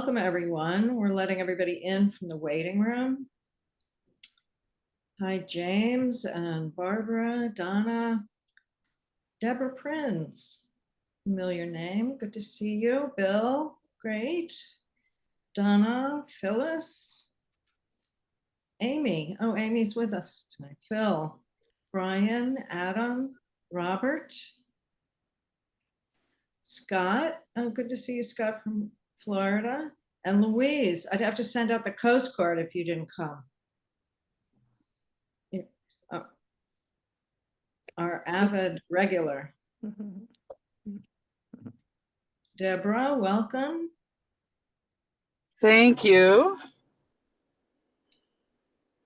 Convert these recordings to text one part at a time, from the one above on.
welcome everyone. We're letting everybody in from the waiting room. Hi, James and Barbara, Donna, Deborah Prince, familiar name. Good to see you. Bill, great. Donna, Phyllis, Amy. Oh, Amy's with us tonight. Phil, Brian, Adam, Robert, Scott. Oh, good to see you, Scott from Florida. And Louise. I'd have to send out the Coast Guard if you didn't come. Our avid regular. Deborah, welcome. Thank you.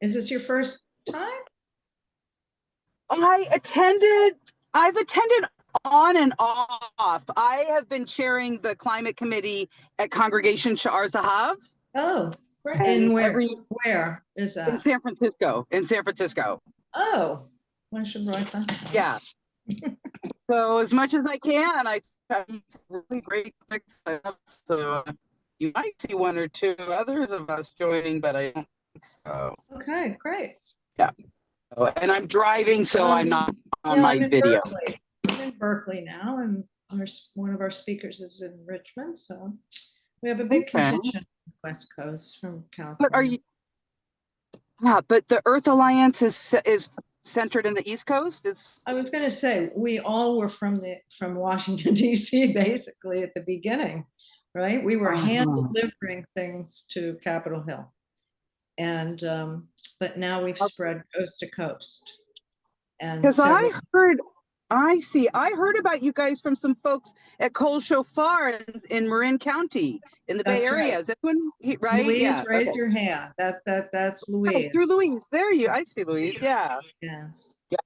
Is this your first time? I've attended on and off. I have been chairing the climate committee at Congregation Sha'ar Zahav. Oh, great. And where is that? In San Francisco. Oh, one should write that down. Yeah. So as much as I can, I try to really great so you might see one or two others of us joining, but I don't think so. Okay, great. Yeah. And I'm driving, so I'm not on my video. Berkeley. I'm in Berkeley now, and one of our speakers is in Richmond, so we have a big contingent on the West Coast from California. But are you? Yeah, but the Earth Alliance is centered in the East Coast. I was going to say we all were from Washington D.C. basically at the beginning, right? We were hand delivering things to Capitol Hill, and but now we've spread coast to coast. And because I heard about you guys from some folks at Cole Shofar in Marin County in the Bay Area. Right. Is that one right? Louise, yeah. Raise your hand. That's Louise. Oh, through Louise. There I see Louise. Yeah. Yes. Yeah.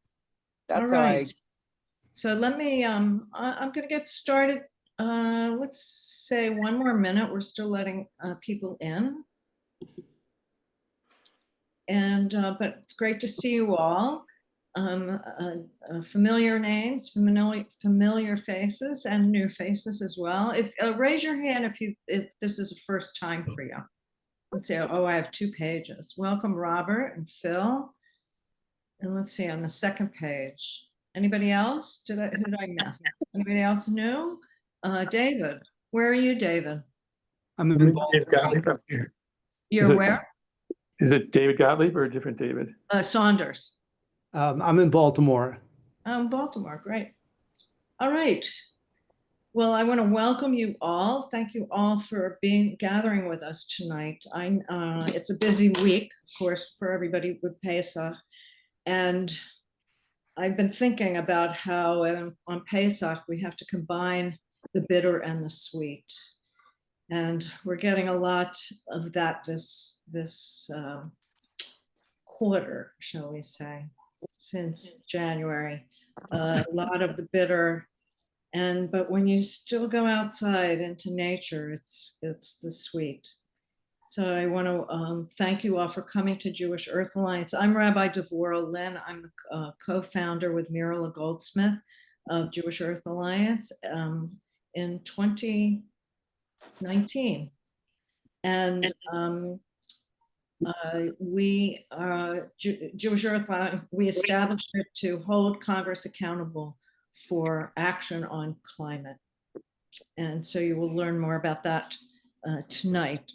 That's all right. So let me I'm gonna get started. Let's say one more minute. We're still letting people in. And but it's great to see you all. Familiar names, familiar faces, and new faces as well. If raise your hand if this is the first time for you. Let's say, oh, I have 2 pages. Welcome, Robert and Phil. And let's see on the second page. Anybody else? Who did I miss? Anybody else new? David, where are you, David? I'm in Baltimore. You're where? Is it David Gottlieb or a different David? Saunders. I'm in Baltimore. Baltimore, great. All right. Well, I want to welcome you all. Thank you all for gathering with us tonight. It's a busy week, of course, for everybody with Pesach. And I've been thinking about how on Pesach we have to combine the bitter and the sweet. And we're getting a lot of that this quarter, shall we say, since January. A lot of the bitter, but when you still go outside into nature, it's the sweet. So I want to thank you all for coming to Jewish Earth Alliance. I'm Rabbi Devorah Lynn. I'm the co-founder with Mirala Goldsmith of Jewish Earth Alliance in 2019. And we Jewish Earth Alliance, we established it to hold Congress accountable for action on climate. And so you will learn more about that tonight.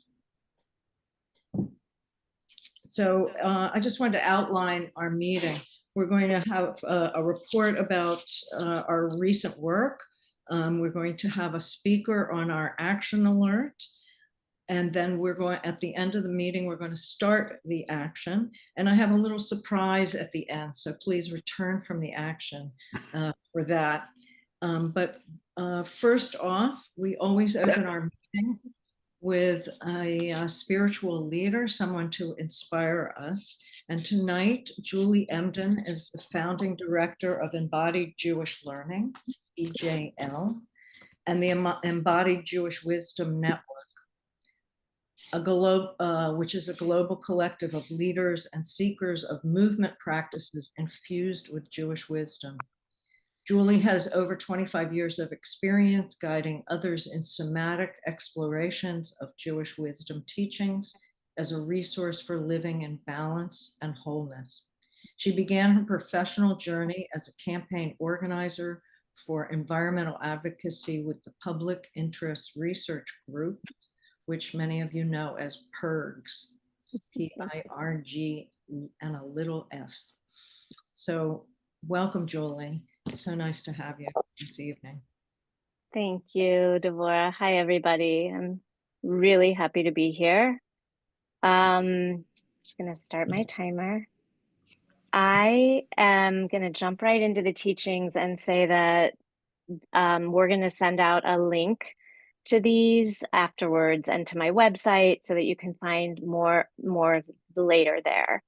So I just wanted to outline our meeting. We're going to have a report about our recent work. We're going to have a speaker on our action alert. And then at the end of the meeting, we're going to start the action. And I have a little surprise at the end. So please return from the action for that. But first off, we always open our meeting with a spiritual leader, someone to inspire us. And tonight, Julie Emden is the founding director of Embodied Jewish Learning, EJL, and the Embodied Jewish Wisdom Network, which is a global collective of leaders and seekers of movement practices infused with Jewish wisdom. Julie has over 25 years of experience guiding others in somatic explorations of Jewish wisdom teachings as a resource for living in balance and wholeness. She began her professional journey as a campaign organizer for environmental advocacy with the Public Interest Research Group, which many of you know as PIRGS, P-I-R-G and a little s. So welcome, Julie. It's so nice to have you this evening. Thank you, Devorah. Hi, everybody. I'm really happy to be here. Just going to start my timer. I am going to jump right into the teachings and say that we're going to send out a link to these afterwards and to my website so that you can find more later there.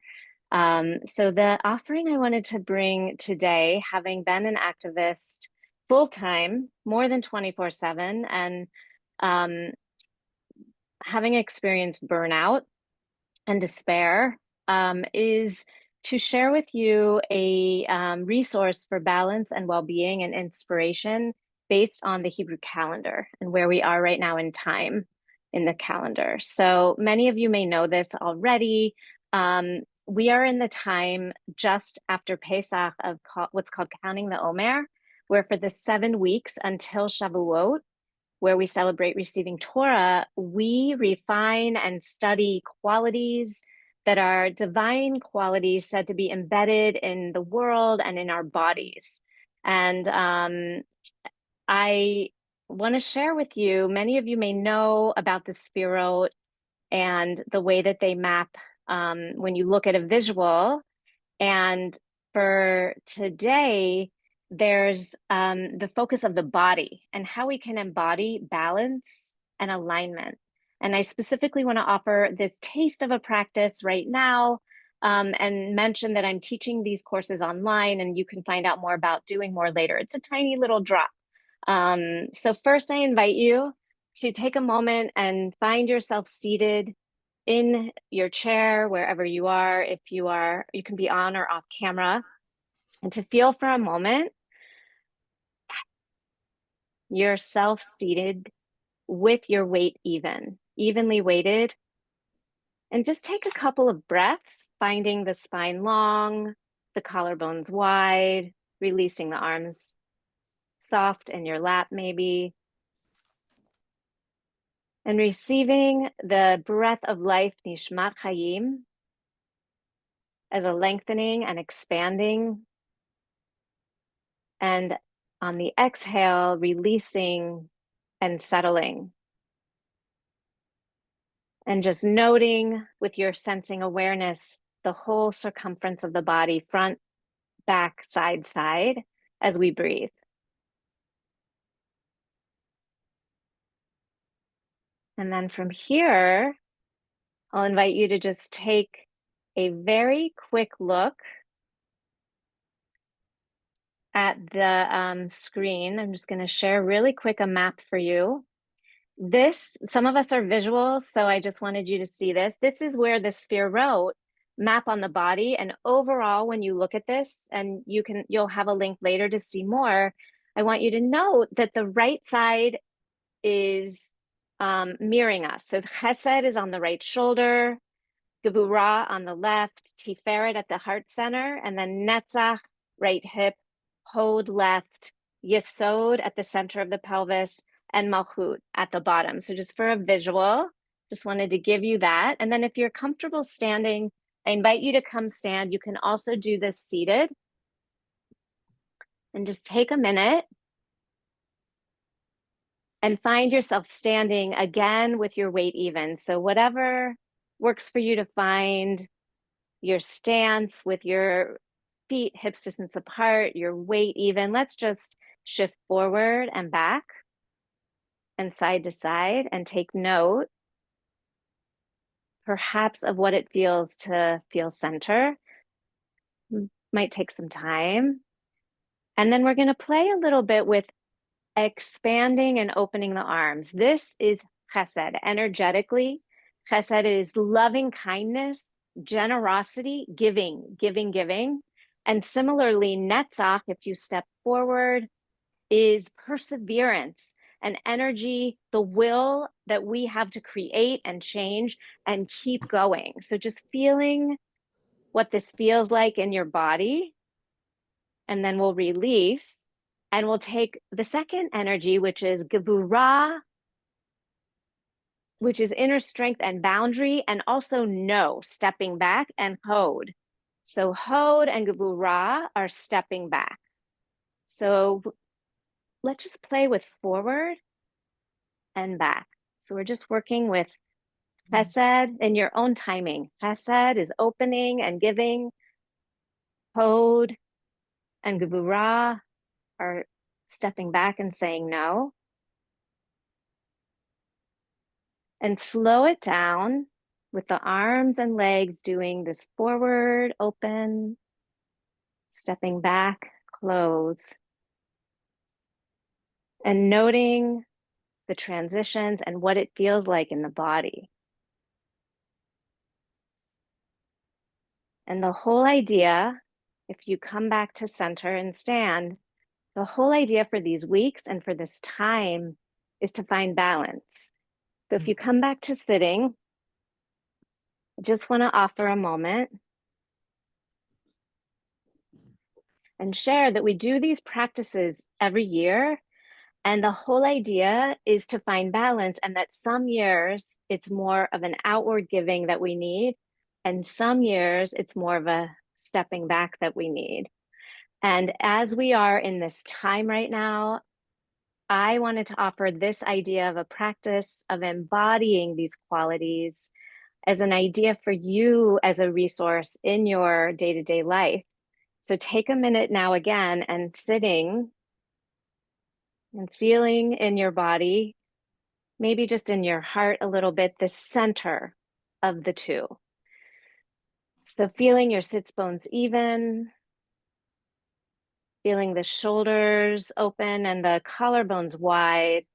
So the offering I wanted to bring today, having been an activist full-time, more than 24/7, and having experienced burnout and despair, is to share with you a resource for balance and well-being and inspiration based on the Hebrew calendar and where we are right now in time in the calendar. So many of you may know this already. We are in the time just after Pesach of what's called counting the Omer, where for the 7 weeks until Shavuot, where we celebrate receiving Torah, we refine and study qualities that are divine qualities said to be embedded in the world and in our bodies. And I want to share with you, many of you may know about the Sefirot and the way that they map when you look at a visual. And for today, there's the focus of the body and how we can embody balance and alignment. And I specifically want to offer this taste of a practice right now and mention that I'm teaching these courses online and you can find out more about doing more later. It's a tiny little drop. So first I invite you to take a moment and find yourself seated in your chair, wherever you are. If you are, you can be on or off camera, and to feel for a moment yourself seated with your weight evenly weighted. And just take a couple of breaths, finding the spine long, the collarbones wide, releasing the arms soft in your lap maybe. And receiving the breath of life, Nishmat Chayim, as a lengthening and expanding. And on the exhale, releasing and settling. And just noting with your sensing awareness, the whole circumference of the body, front, back, side, side, as we breathe. And then from here, I'll invite you to just take a very quick look at the screen. I'm just going to share really quick a map for you. This, some of us are visual, so I just wanted you to see this. This is where the Sefirot map on the body. And overall, when you look at this, and you'll have a link later to see more, I want you to note that the right side is mirroring us. So Chesed is on the right shoulder, Gevurah on the left, Tiferet at the heart center, and then Netzach, right hip, Hod left, Yesod at the center of the pelvis, and Malchut at the bottom. So just for a visual, just wanted to give you that. And then if you're comfortable standing, I invite you to come stand. You can also do this seated. And just take a minute and find yourself standing again with your weight even. So whatever works for you to find your stance with your feet hips distance apart, your weight even. Let's just shift forward and back and side to side and take note perhaps of what it feels to feel center. Might take some time. And then we're going to play a little bit with expanding and opening the arms. This is chesed. Energetically, chesed is loving kindness, generosity, giving. And similarly, Netzach, if you step forward, is perseverance and energy, the will that we have to create and change and keep going. So just feeling what this feels like in your body, and then we'll release, and we'll take the second energy, which is Gevurah, which is inner strength and boundary, and also no, stepping back, and Hod. So Hod and Gevurah are stepping back. So let's just play with forward and back. So we're just working with Chesed in your own timing. Chesed is opening and giving. Hod and Gevurah are stepping back and saying no. And slow it down with the arms and legs doing this forward, open, stepping back, close. And noting the transitions and what it feels like in the body. And the whole idea, if you come back to center and stand, the whole idea for these weeks and for this time is to find balance. So if you come back to sitting, I just want to offer a moment and share that we do these practices every year. And the whole idea is to find balance, and that some years it's more of an outward giving that we need. And some years it's more of a stepping back that we need. And as we are in this time right now, I wanted to offer this idea of a practice of embodying these qualities as an idea for you as a resource in your day-to-day life. So take a minute now again and sitting and feeling in your body, maybe just in your heart a little bit, the center of the two. So feeling your sits bones even, feeling the shoulders open and the collarbones wide,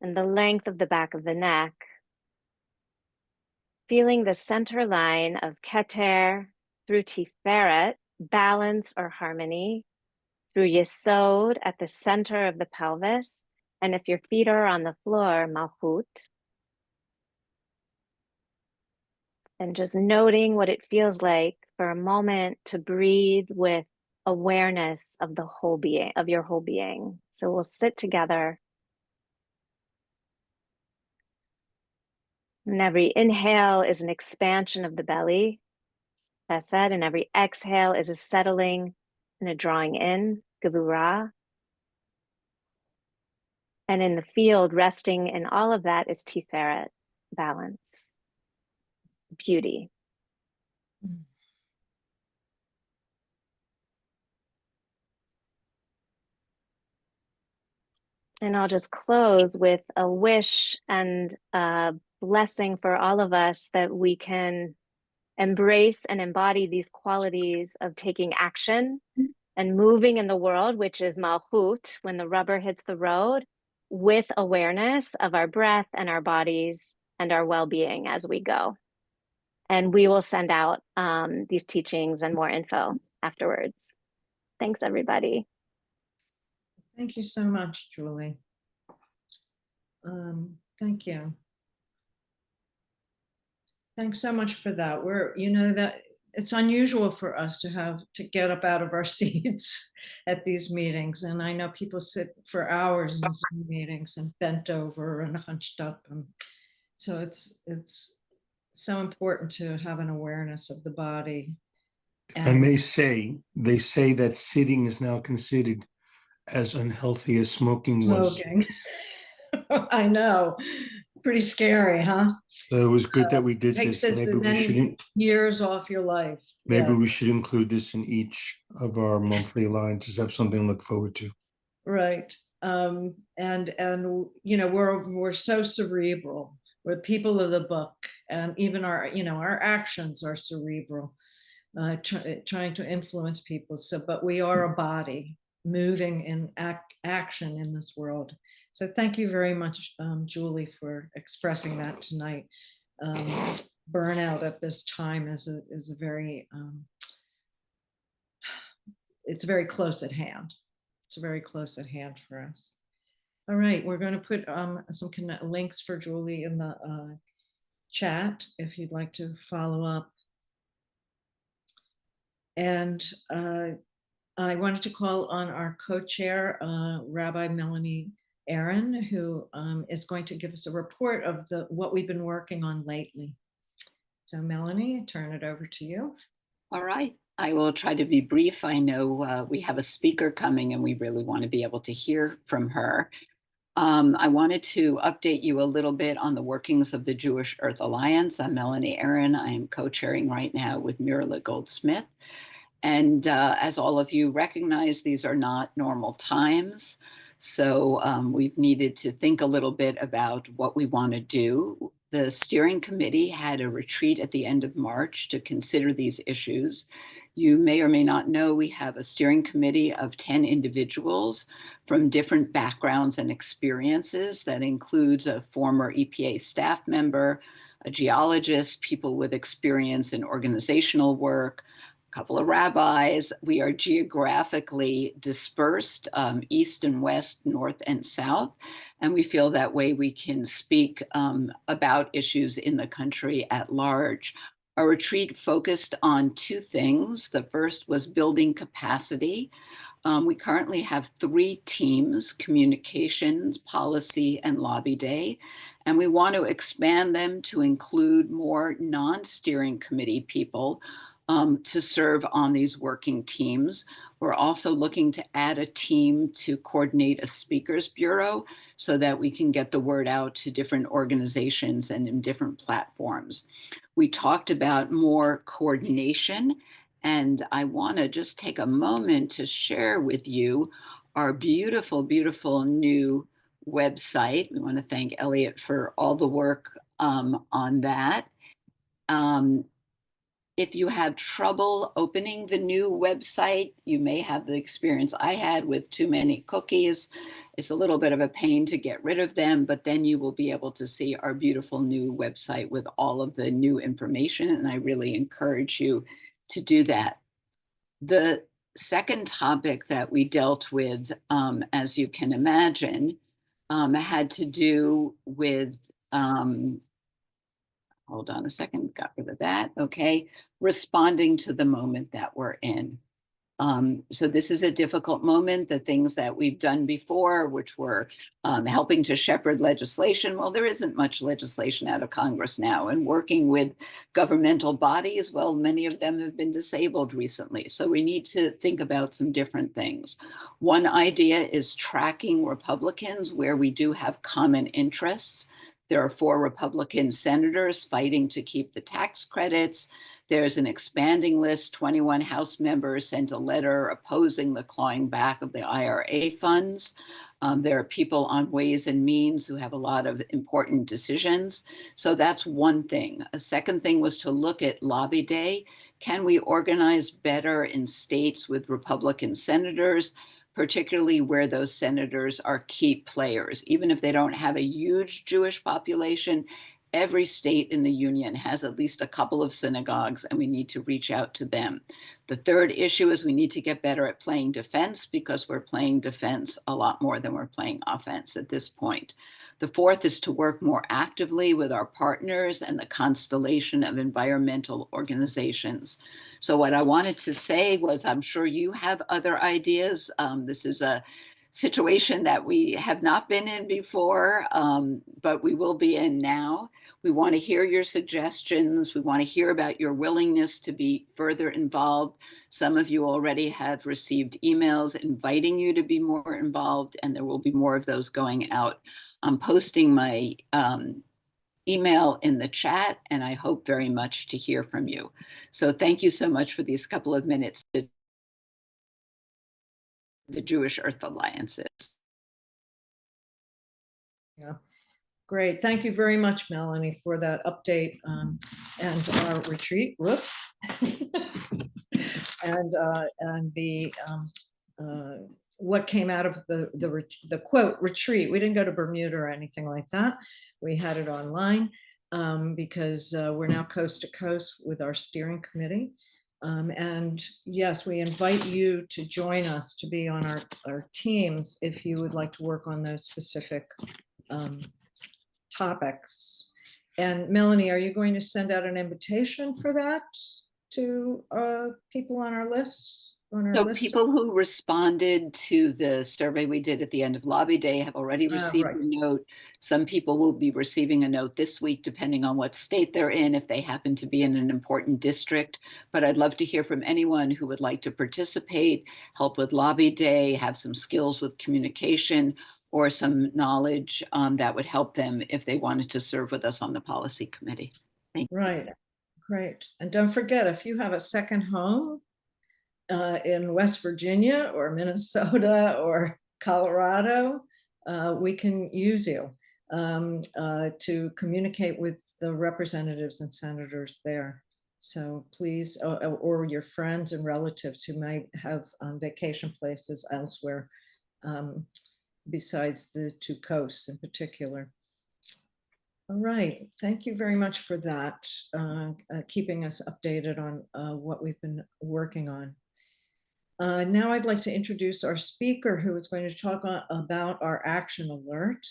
and the length of the back of the neck. Feeling the center line of Keter through Tiferet, balance or harmony, through Yesod at the center of the pelvis, and if your feet are on the floor, Malchut. And just noting what it feels like for a moment to breathe with awareness of the whole being, of your whole being. So we'll sit together. And every inhale is an expansion of the belly, Chesed, and every exhale is a settling and a drawing in, Gevurah. And in the field, resting in all of that is Tiferet, balance, beauty. And I'll just close with a wish and a blessing for all of us that we can embrace and embody these qualities of taking action and moving in the world, which is Malchut, when the rubber hits the road, with awareness of our breath and our bodies and our well-being as we go. And we will send out these teachings and more info afterwards. Thanks, everybody. Thank you so much, Julie. Thank you. Thanks so much for that. That it's unusual for us to get up out of our seats at these meetings. And I know people sit for hours in Zoom meetings and bent over and hunched up. And so it's so important to have an awareness of the body. And they say that sitting is now considered as unhealthy as smoking was. Smoking. I know. Pretty scary, huh? So it was good that we did Takes this. us Maybe we many shouldn't. years off your life. Maybe Yeah. we should include this in each of our monthly lines to have something to look forward to. Right. And we're so cerebral. We're people of the book, and even our actions are cerebral, trying to influence people. But we are a body moving in action in this world. So thank you very much, Julie, for expressing that tonight. Burnout at this time is a very it's very close at hand. It's very close at hand for us. All right, we're going to put some links for Julie in the chat if you'd like to follow up. And I wanted to call on our co-chair, Rabbi Melanie Aaron, who is going to give us a report of what we've been working on lately. So Melanie, turn it over to you. All right, I will try to be brief. I know we have a speaker coming and we really want to be able to hear from her. I wanted to update you a little bit on the workings of the Jewish Earth Alliance. I'm Melanie Aaron. I am co-chairing right now with Mirla Goldsmith. And as all of you recognize, these are not normal times. So we've needed to think a little bit about what we want to do. The steering committee had a retreat at the end of March to consider these issues. You may or may not know we have a steering committee of 10 individuals from different backgrounds and experiences. That includes a former EPA staff member, a geologist, people with experience in organizational work, a couple of rabbis. We are geographically dispersed, east and west, north and south. And we feel that way we can speak about issues in the country at large. Our retreat focused on two things. The first was building capacity. We currently have 3 teams: communications, policy, and lobby day. And we want to expand them to include more non-steering committee people to serve on these working teams. We're also looking to add a team to coordinate a speakers bureau so that we can get the word out to different organizations and in different platforms. We talked about more coordination, and I want to just take a moment to share with you our beautiful, beautiful new website. We want to thank Elliot for all the work on that. If you have trouble opening the new website, you may have the experience I had with too many cookies. It's a little bit of a pain to get rid of them, but then you will be able to see our beautiful new website with all of the new information, and I really encourage you to do that. The second topic that we dealt with, as you can imagine, had to do with hold on a second, got rid of that. Okay, responding to the moment that we're in. So this is a difficult moment. The things that we've done before, which were helping to shepherd legislation, well, there isn't much legislation out of Congress now, and working with governmental bodies, well, many of them have been disabled recently. So we need to think about some different things. One idea is tracking Republicans where we do have common interests. There are 4 Republican senators fighting to keep the tax credits. There's an expanding list. 21 House members sent a letter opposing the clawing back of the IRA funds. There are people on Ways and Means who have a lot of important decisions. So that's one thing. A second thing was to look at Lobby Day. Can we organize better in states with Republican senators, particularly where those senators are key players? Even if they don't have a huge Jewish population, every state in the union has at least a couple of synagogues, and we need to reach out to them. The third issue is we need to get better at playing defense, because we're playing defense a lot more than we're playing offense at this point. The fourth is to work more actively with our partners and the constellation of environmental organizations. So what I wanted to say was, I'm sure you have other ideas. This is a situation that we have not been in before, but we will be in now. We want to hear your suggestions. We want to hear about your willingness to be further involved. Some of you already have received emails inviting you to be more involved, and there will be more of those going out. I'm posting my email in the chat, and I hope very much to hear from you. So thank you so much for these couple of minutes to the Jewish Earth Alliances. Yeah, great. Thank you very much, Melanie, for that update and our retreat. Whoops. and the what came out of the quote retreat. We didn't go to Bermuda or anything like that. We had it online because we're now coast to coast with our steering committee. And yes, we invite you to join us to be on our teams if you would like to work on those specific topics. And Melanie, are you going to send out an invitation for that to people on our list? So people who responded to the survey we did at the end of lobby day have already received right. a note. Some people will be receiving a note this week, depending on what state they're in, if they happen to be in an important district. But I'd love to hear from anyone who would like to participate, help with lobby day, have some skills with communication, or some knowledge that would help them if they wanted to serve with us on the policy committee. Thank you. Right, great. And don't forget, if you have a second home in West Virginia or Minnesota or Colorado, we can use you to communicate with the representatives and senators there. So please, or your friends and relatives who might have vacation places elsewhere besides the two coasts in particular. All right, thank you very much for that, keeping us updated on what we've been working on. Now I'd like to introduce our speaker who is going to talk about our action alert.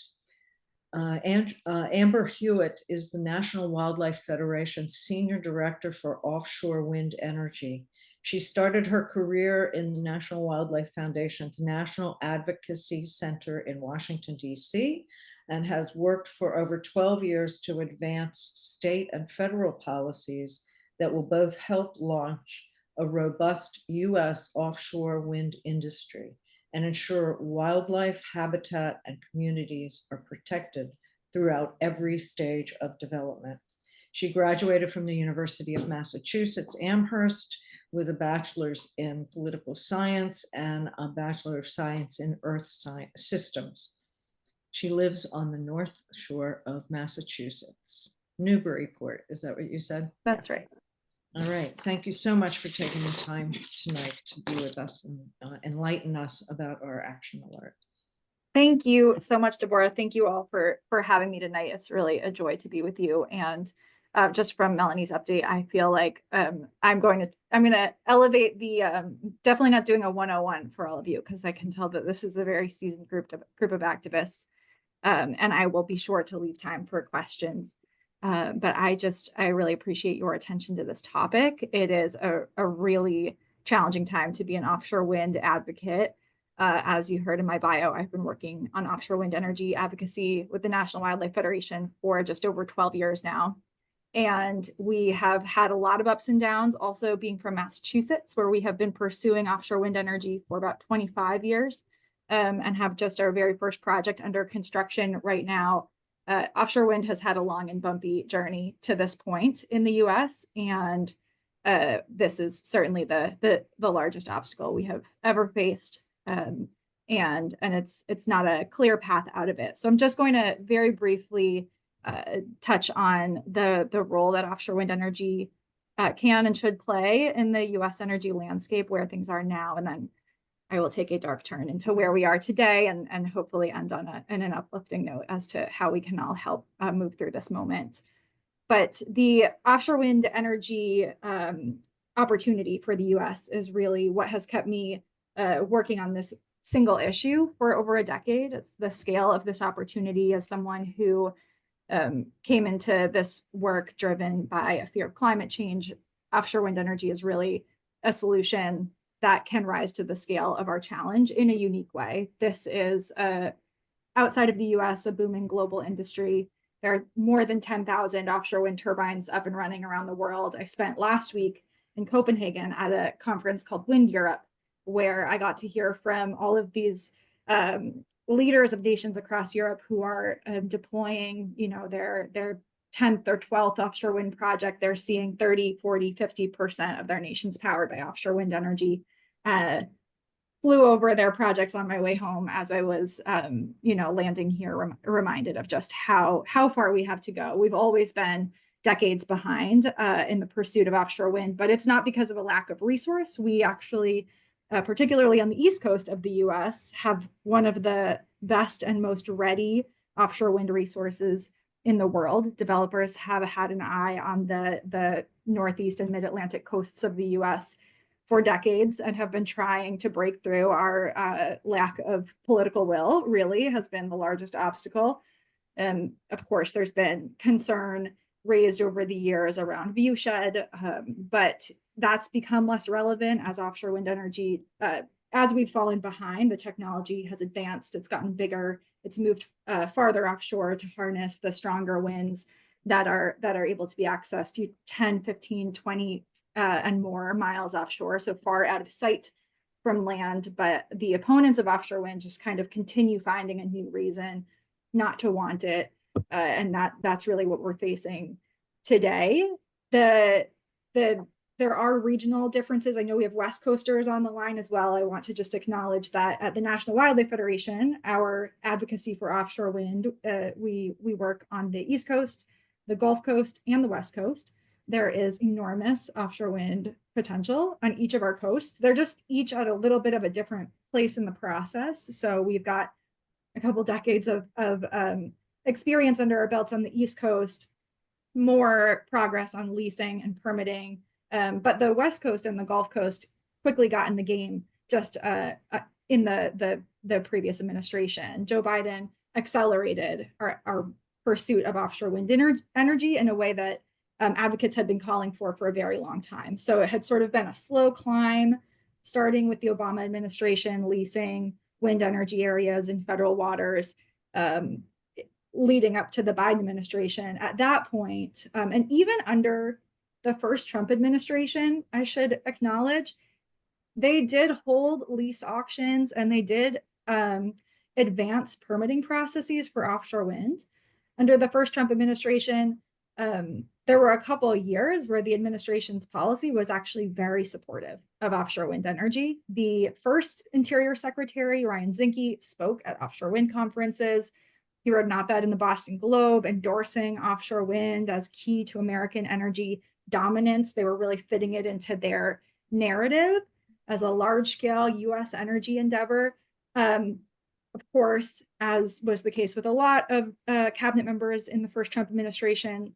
Amber Hewett is the National Wildlife Federation Senior Director for Offshore Wind Energy. She started her career in the National Wildlife Foundation's National Advocacy Center in Washington, D.C., and has worked for over 12 years to advance state and federal policies that will both help launch a robust U.S. offshore wind industry and ensure wildlife habitat and communities are protected throughout every stage of development. She graduated from the University of Massachusetts Amherst with a bachelor's in political science and a Bachelor of Science in Earth Science Systems. She lives on the North Shore of Massachusetts. Newburyport, is that what you said? That's right. All right, thank you so much for taking the time tonight to be with us and enlighten us about our action alert. Thank you so much, Deborah. Thank you all for having me tonight. It's really a joy to be with you. And just from Melanie's update, I feel like I'm going to elevate the definitely not doing a 101 for all of you, because I can tell that this is a very seasoned group of activists, and I will be sure to leave time for questions. But I really appreciate your attention to this topic. It is a really challenging time to be an offshore wind advocate. As you heard in my bio, I've been working on offshore wind energy advocacy with the National Wildlife Federation for just over 12 years now. And we have had a lot of ups and downs, also being from Massachusetts, where we have been pursuing offshore wind energy for about 25 years and have just our very first project under construction right now. Offshore wind has had a long and bumpy journey to this point in the US, and this is certainly the largest obstacle we have ever faced. And it's not a clear path out of it. So I'm just going to very briefly touch on the role that offshore wind energy can and should play in the US energy landscape, where things are now, and then I will take a dark turn into where we are today and hopefully end on an uplifting note as to how we can all help move through this moment. But the offshore wind energy opportunity for the US is really what has kept me working on this single issue for over a decade. It's the scale of this opportunity. As someone who came into this work driven by a fear of climate change, offshore wind energy is really a solution that can rise to the scale of our challenge in a unique way. This is, outside of the US, a booming global industry. There are more than 10,000 offshore wind turbines up and running around the world. I spent last week in Copenhagen at a conference called Wind Europe, where I got to hear from all of these leaders of nations across Europe who are deploying, their 10th or 12th offshore wind project. They're seeing 30, 40, 50% of their nations powered by offshore wind energy. Flew over their projects on my way home as I was, landing here, reminded of just how far we have to go. We've always been decades behind in the pursuit of offshore wind, but it's not because of a lack of resource. We actually, particularly on the East Coast of the US, have one of the best and most ready offshore wind resources in the world. Developers have had an eye on the Northeast and Mid-Atlantic coasts of the US for decades and have been trying to break through. Our lack of political will really has been the largest obstacle. And of course, there's been concern raised over the years around viewshed, but that's become less relevant as offshore wind energy, as we've fallen behind, the technology has advanced, it's gotten bigger, it's moved farther offshore to harness the stronger winds that are able to be accessed to 10, 15, 20 and more miles offshore, so far out of sight from land. But the opponents of offshore wind just kind of continue finding a new reason not to want it. And that's really what we're facing today. There are regional differences. I know we have West Coasters on the line as well. I want to just acknowledge that at the National Wildlife Federation, our advocacy for offshore wind, we work on the East Coast, the Gulf Coast, and the West Coast. There is enormous offshore wind potential on each of our coasts. They're just each at a little bit of a different place in the process. So we've got a couple decades of experience under our belts on the East Coast, more progress on leasing and permitting. But the West Coast and the Gulf Coast quickly got in the game just in the previous administration. Joe Biden accelerated our pursuit of offshore wind energy in a way that advocates had been calling for a very long time. So it had sort of been a slow climb, starting with the Obama administration, leasing wind energy areas in federal waters, leading up to the Biden administration. At that point, and even under the first Trump administration, I should acknowledge, they did hold lease auctions and they did advance permitting processes for offshore wind. Under the first Trump administration, there were a couple of years where the administration's policy was actually very supportive of offshore wind energy. The first Interior Secretary, Ryan Zinke, spoke at offshore wind conferences. He wrote an op-ed in the Boston Globe endorsing offshore wind as key to American energy dominance. They were really fitting it into their narrative as a large-scale US energy endeavor. Of course, as was the case with a lot of cabinet members in the first Trump administration,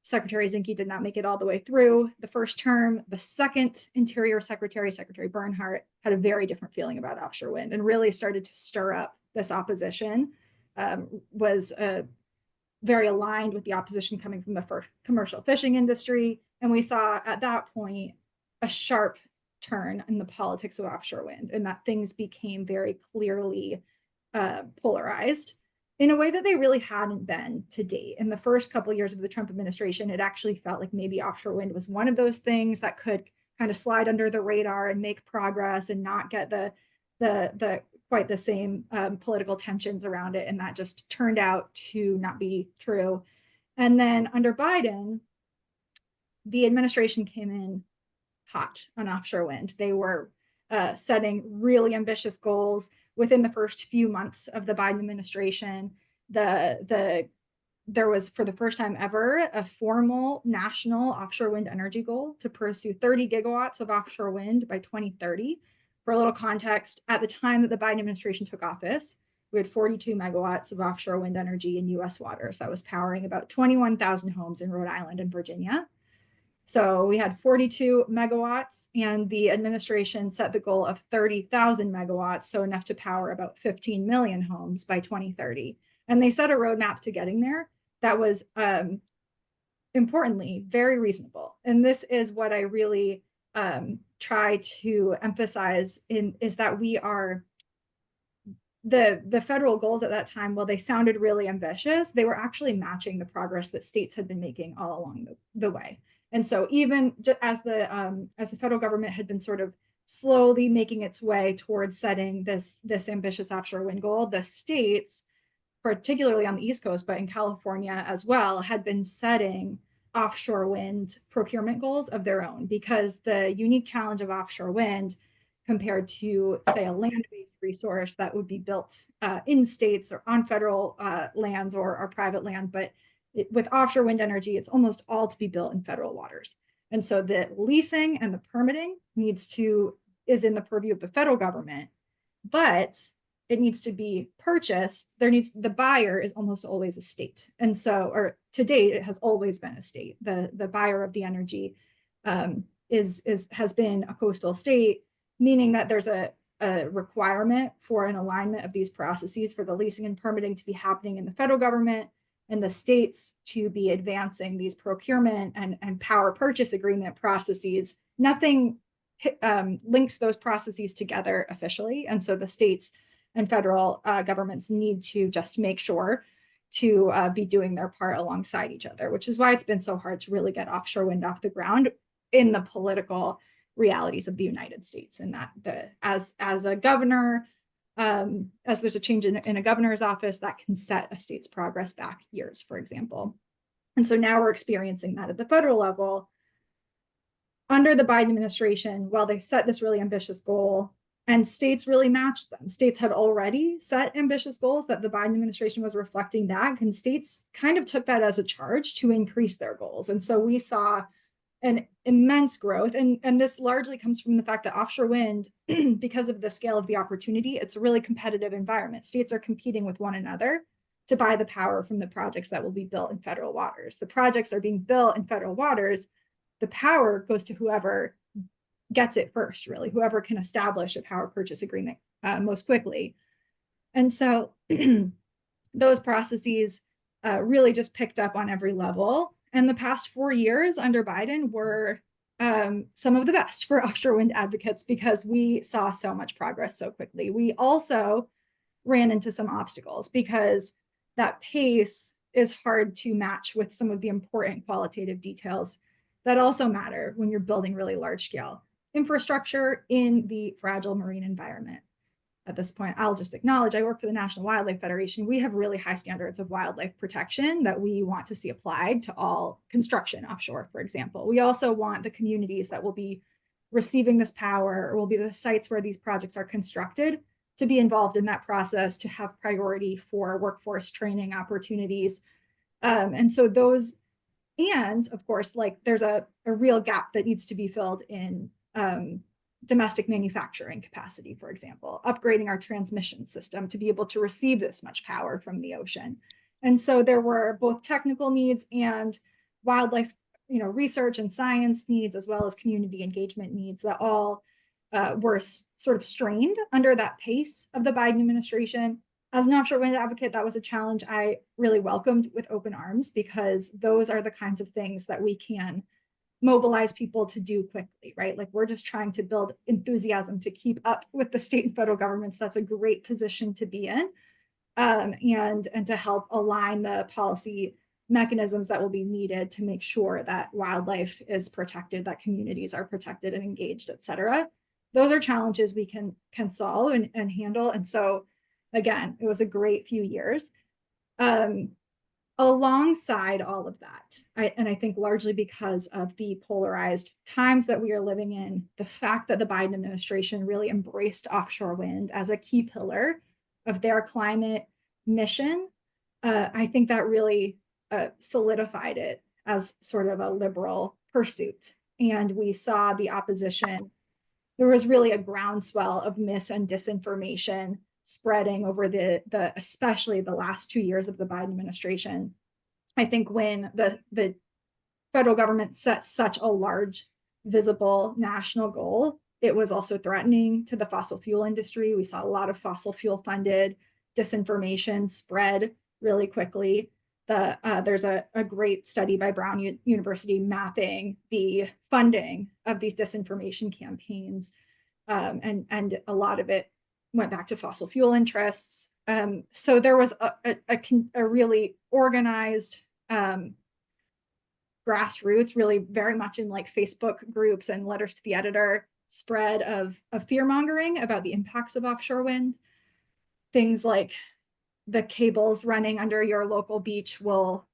Secretary Zinke did not make it all the way through the first term. The second Interior Secretary, Secretary Bernhardt, had a very different feeling about offshore wind and really started to stir up this opposition, was very aligned with the opposition coming from the first commercial fishing industry. And we saw at that point a sharp turn in the politics of offshore wind, and that things became very clearly polarized in a way that they really hadn't been to date. In the first couple of years of the Trump administration, it actually felt like maybe offshore wind was one of those things that could kind of slide under the radar and make progress and not get the quite the same political tensions around it. And that just turned out to not be true. And then under Biden, the administration came in hot on offshore wind. They were setting really ambitious goals. Within the first few months of the Biden administration, there was, for the first time ever, a formal national offshore wind energy goal to pursue 30 gigawatts of offshore wind by 2030. For a little context, at the time that the Biden administration took office, we had 42 megawatts of offshore wind energy in US waters that was powering about 21,000 homes in Rhode Island and Virginia. So we had 42 megawatts, and the administration set the goal of 30,000 megawatts, so enough to power about 15 million homes by 2030. And they set a roadmap to getting there that was, importantly, very reasonable. And this is what I really try to emphasize is that we are, the federal goals at that time, while they sounded really ambitious, they were actually matching the progress that states had been making all along the way. And so even as the federal government had been sort of slowly making its way towards setting this ambitious offshore wind goal, the states, particularly on the East Coast, but in California as well, had been setting offshore wind procurement goals of their own, because the unique challenge of offshore wind compared to, say, a land-based resource that would be built in states or on federal lands or private land, but with offshore wind energy, it's almost all to be built in federal waters. And so the leasing and the permitting is in the purview of the federal government, but it needs to be purchased, the buyer is almost always a state. And so, or to date, it has always been a state. The buyer of the energy has been a coastal state, meaning that there's a requirement for an alignment of these processes for the leasing and permitting to be happening in the federal government and the states to be advancing these procurement and power purchase agreement processes. Nothing links those processes together officially. And so the states and federal governments need to just make sure to be doing their part alongside each other, which is why it's been so hard to really get offshore wind off the ground in the political realities of the United States. And that as a governor, as there's a change in a governor's office, that can set a state's progress back years, for example. And so now we're experiencing that at the federal level. Under the Biden administration, while they set this really ambitious goal, and states really matched them. States had already set ambitious goals that the Biden administration was reflecting back, and states kind of took that as a charge to increase their goals. And so we saw an immense growth. And this largely comes from the fact that offshore wind, because of the scale of the opportunity, it's a really competitive environment. States are competing with one another to buy the power from the projects that will be built in federal waters. The projects are being built in federal waters. The power goes to whoever gets it first, really, whoever can establish a power purchase agreement most quickly. And so those processes really just picked up on every level. And the past 4 years under Biden were some of the best for offshore wind advocates because we saw so much progress so quickly. We also ran into some obstacles because that pace is hard to match with some of the important qualitative details that also matter when you're building really large scale infrastructure in the fragile marine environment. At this point, I'll just acknowledge I work for the National Wildlife Federation. We have really high standards of wildlife protection that we want to see applied to all construction offshore, for example. We also want the communities that will be receiving this power or will be the sites where these projects are constructed to be involved in that process, to have priority for workforce training opportunities. And so those, and of course, like there's a real gap that needs to be filled in domestic manufacturing capacity, for example, upgrading our transmission system to be able to receive this much power from the ocean. And so there were both technical needs and wildlife, research and science needs, as well as community engagement needs that all were sort of strained under that pace of the Biden administration. As an offshore wind advocate, that was a challenge I really welcomed with open arms because those are the kinds of things that we can mobilize people to do quickly, right? Like we're just trying to build enthusiasm to keep up with the state and federal governments. That's a great position to be in, and to help align the policy mechanisms that will be needed to make sure that wildlife is protected, that communities are protected and engaged, et cetera. Those are challenges we can solve and handle. And so again, it was a great few years. Alongside all of that, I think largely because of the polarized times that we are living in, the fact that the Biden administration really embraced offshore wind as a key pillar of their climate mission, I think that really solidified it as sort of a liberal pursuit. And we saw the opposition. There was really a groundswell of mis and disinformation spreading over especially the last 2 years of the Biden administration. I think when the federal government set such a large, visible national goal, it was also threatening to the fossil fuel industry. We saw a lot of fossil fuel funded disinformation spread really quickly. There's a great study by Brown University mapping the funding of these disinformation campaigns, and a lot of it went back to fossil fuel interests. So there was a really organized grassroots, really very much in like Facebook groups and letters to the editor spread of fear mongering about the impacts of offshore wind. Things like the cables running under your local beach will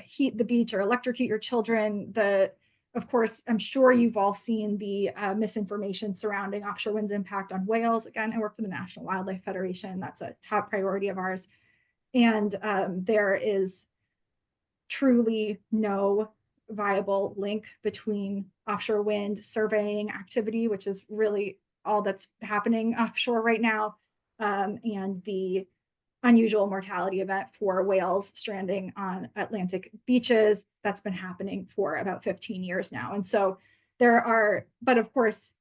heat the beach or electrocute your children. Of course, I'm sure you've all seen the misinformation surrounding offshore wind's impact on whales. Again, I work for the National Wildlife Federation. That's a top priority of ours. And there is truly no viable link between offshore wind surveying activity, which is really all that's happening offshore right now, and the unusual mortality event for whales stranding on Atlantic beaches. That's been happening for about 15 years now. And so but of course,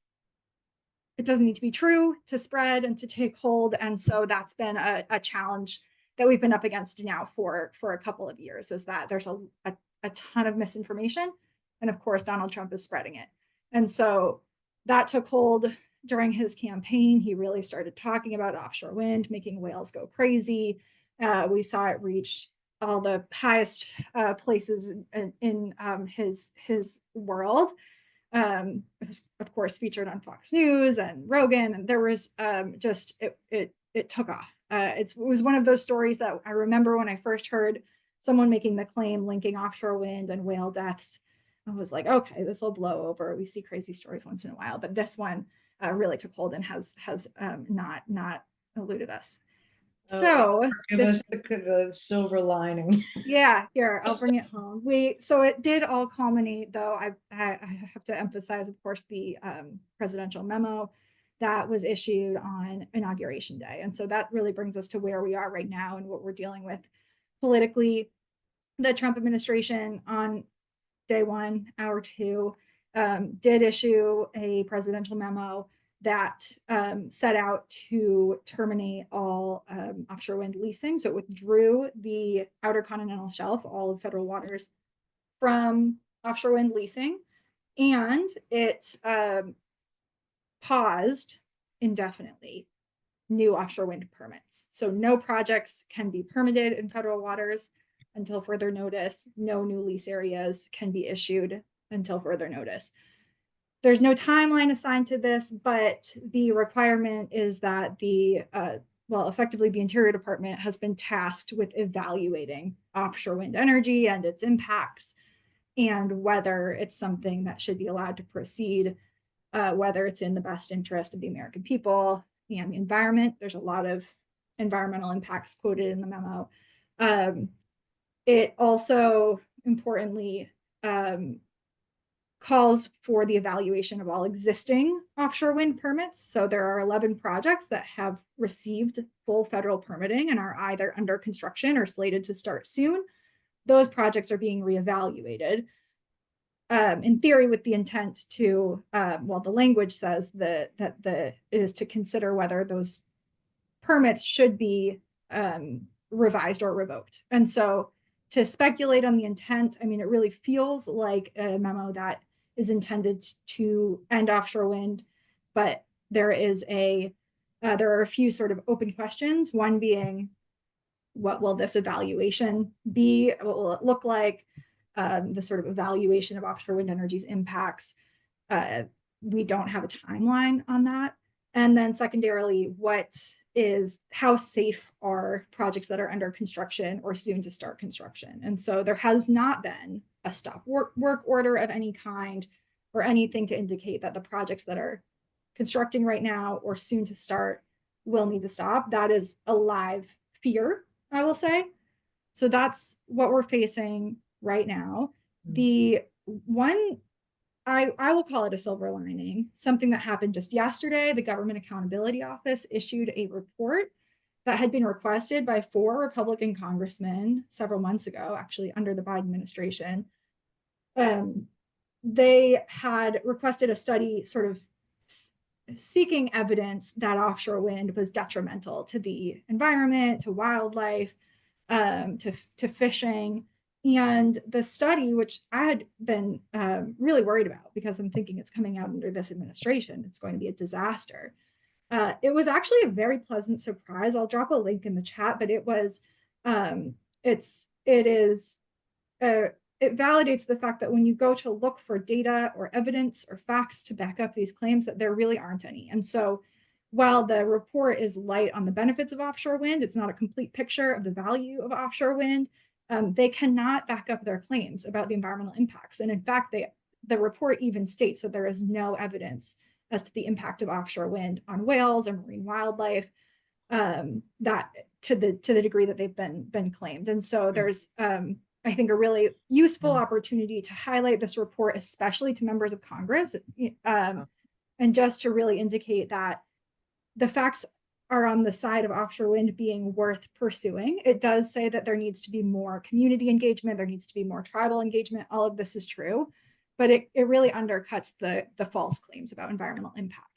it doesn't need to be true to spread and to take hold. And so that's been a challenge that we've been up against now for a couple of years, is that there's a ton of misinformation. And of course, Donald Trump is spreading it. And so that took hold during his campaign. He really started talking about offshore wind, making whales go crazy. We saw it reach all the highest places in his world. It was, of course, featured on Fox News and Rogan, and there was it took off. It was one of those stories that I remember when I first heard someone making the claim linking offshore wind and whale deaths. I was like, okay, this will blow over. We see crazy stories once in a while, but this one really took hold and has not eluded us. So give us the silver lining. Yeah, here, I'll bring it home. So it did all culminate, though. I have to emphasize, of course, the presidential memo that was issued on Inauguration Day. And so that really brings us to where we are right now and what we're dealing with politically. The Trump administration on day one, hour two, did issue a presidential memo that set out to terminate all offshore wind leasing. So it withdrew the outer continental shelf, all of federal waters, from offshore wind leasing, and it paused indefinitely new offshore wind permits. So no projects can be permitted in federal waters until further notice. No new lease areas can be issued until further notice. There's no timeline assigned to this, but the requirement is that effectively the Interior Department has been tasked with evaluating offshore wind energy and its impacts, and whether it's something that should be allowed to proceed, whether it's in the best interest of the American people and the environment. There's a lot of environmental impacts quoted in the memo. It also, importantly, calls for the evaluation of all existing offshore wind permits. So there are 11 projects that have received full federal permitting and are either under construction or slated to start soon. Those projects are being reevaluated, in theory, with the intent to, the language says that it is to consider whether those permits should be revised or revoked. And so to speculate on the intent, I mean, it really feels like a memo that is intended to end offshore wind, but there are a few sort of open questions. One being, what will this evaluation be? What will it look like? The sort of evaluation of offshore wind energy's impacts. We don't have a timeline on that. And then secondarily, how safe are projects that are under construction or soon to start construction? And so there has not been a stop work order of any kind or anything to indicate that the projects that are constructing right now or soon to start will need to stop. That is a live fear, I will say. So that's what we're facing right now. The one, I will call it a silver lining, something that happened just yesterday. The Government Accountability Office issued a report that had been requested by 4 Republican congressmen several months ago, actually under the Biden administration. They had requested a study sort of seeking evidence that offshore wind was detrimental to the environment, to wildlife, to fishing. And the study, which I had been really worried about because I'm thinking it's coming out under this administration, it's going to be a disaster. It was actually a very pleasant surprise. I'll drop a link in the chat, but it validates the fact that when you go to look for data or evidence or facts to back up these claims, that there really aren't any. And so while the report is light on the benefits of offshore wind, it's not a complete picture of the value of offshore wind. They cannot back up their claims about the environmental impacts. And in fact, the report even states that there is no evidence as to the impact of offshore wind on whales or marine wildlife, that to the degree that they've been claimed. And so there's, I think, a really useful opportunity to highlight this report, especially to members of Congress, and just to really indicate that the facts are on the side of offshore wind being worth pursuing. It does say that there needs to be more community engagement, there needs to be more tribal engagement. All of this is true, but it really undercuts the false claims about environmental impact.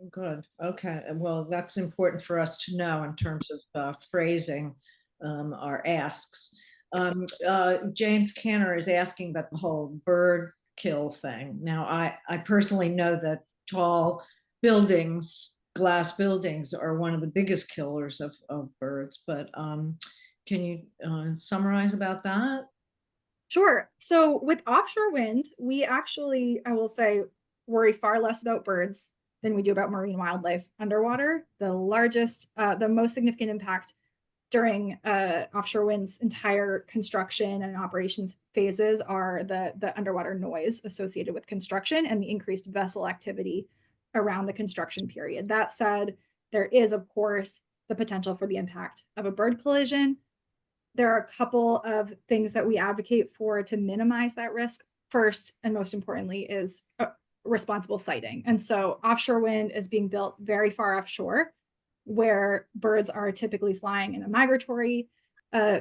Good. Okay. Well, that's important for us to know in terms of phrasing our asks. James Canner is asking about the whole bird kill thing. Now, I personally know that tall buildings, glass buildings, are one of the biggest killers of birds, but can you summarize about that? Sure. So with offshore wind, we actually, I will say, worry far less about birds than we do about marine wildlife underwater. The largest, the most significant impact during offshore wind's entire construction and operations phases are the underwater noise associated with construction and the increased vessel activity around the construction period. That said, there is, of course, the potential for the impact of a bird collision. There are a couple of things that we advocate for to minimize that risk. First, and most importantly, is responsible siting. And so offshore wind is being built very far offshore, where birds are typically flying in a migratory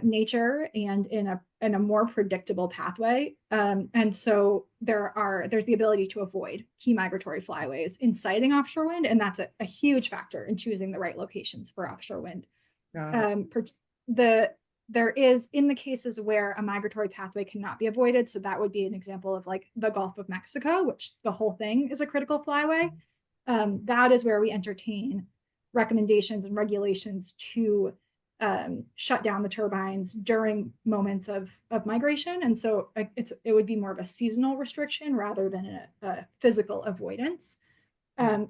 nature and in a more predictable pathway. And so there's the ability to avoid key migratory flyways in siting offshore wind, and that's a huge factor in choosing the right locations for offshore wind. There is, in the cases where a migratory pathway cannot be avoided, so that would be an example of like the Gulf of Mexico, which the whole thing is a critical flyway. That is where we entertain recommendations and regulations to shut down the turbines during moments of migration. And so it would be more of a seasonal restriction rather than a physical avoidance.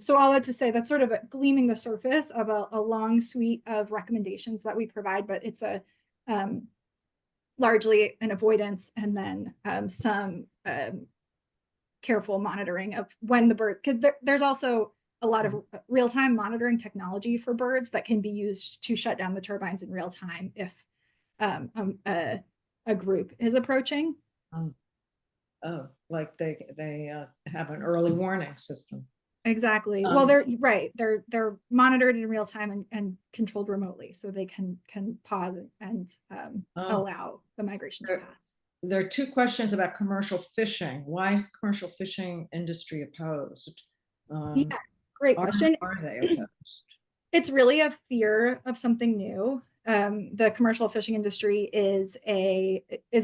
So all that to say, that's sort of gleaming the surface of a long suite of recommendations that we provide, but it's largely an avoidance and then some careful monitoring of when the bird, because there's also a lot of real-time monitoring technology for birds that can be used to shut down the turbines in real time if a group is approaching. Oh, like they have an early warning system. Exactly. Well, they're monitored in real time and controlled remotely, so they can pause and allow the migration to pass. There are two questions about commercial fishing. Why is the commercial fishing industry opposed? Yeah, great question. Are they opposed? It's really a fear of something new. The commercial fishing industry is